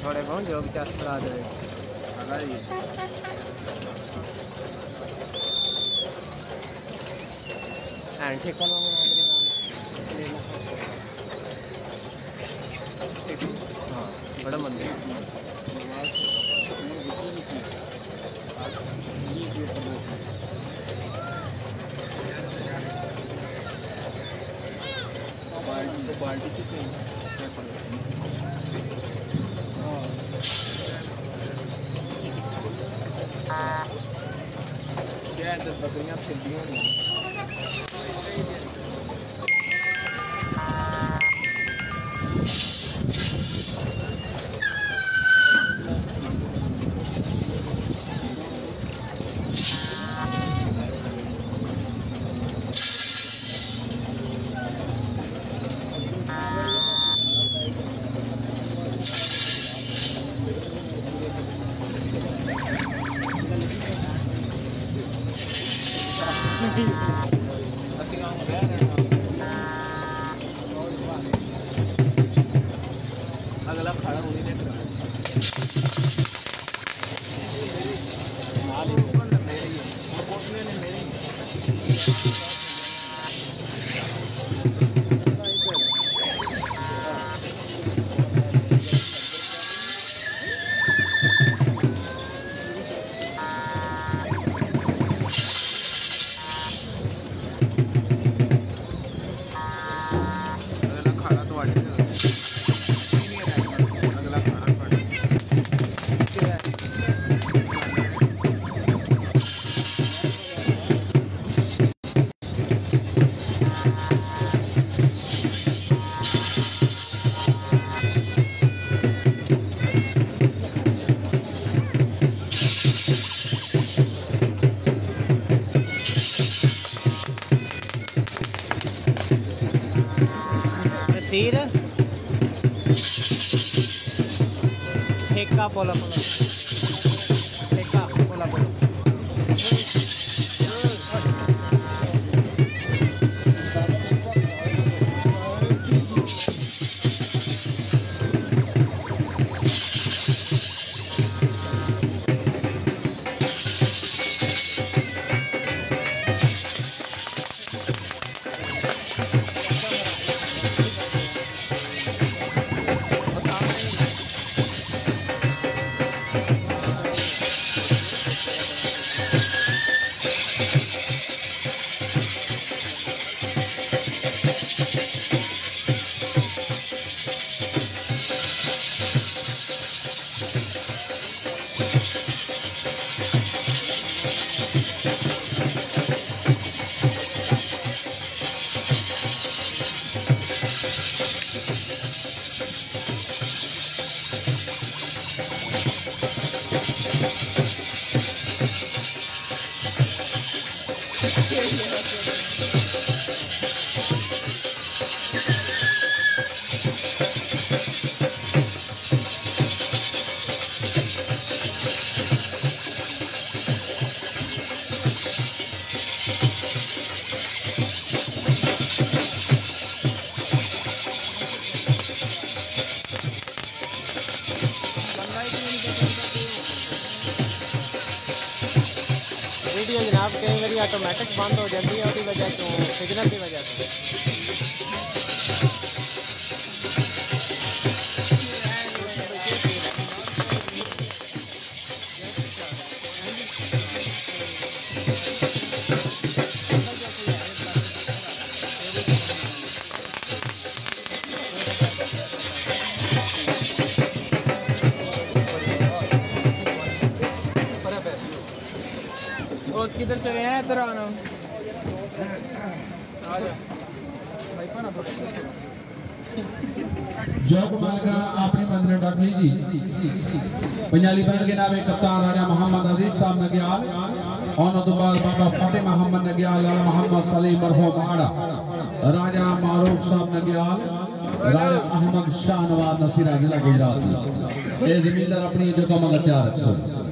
थोड़े बहुत जो भी चास पड़ा दे ठेका हाँ बड़ा मंदिर बाल्टी कितनी क्या है बकरियां फिरती हैं अगला खड़ा होने देख रहा Sir, ठेका पोला ठेका पोला वीडियो जनाब कई बार ऑटोमैटिक बंद हो जाती है उसकी वजह तो सिग्नल की वजह से किधर चले हैं इधर आना जोक मालका आपने मंदिर डाकली जी पंजाली बन के नाम कप्तान राजा मोहम्मद अजीज साहब नगेयाल और नदुबाल बाबा फतेह मोहम्मद नगेयाल लाला मोहम्मद सलीम मरहूम आड़ा राजा मारूफ साहब नगेयाल राजा अहमद शाह नवाज नसीरा जिला गुजरात ये जमींदार अपनी जगह में तैयार रख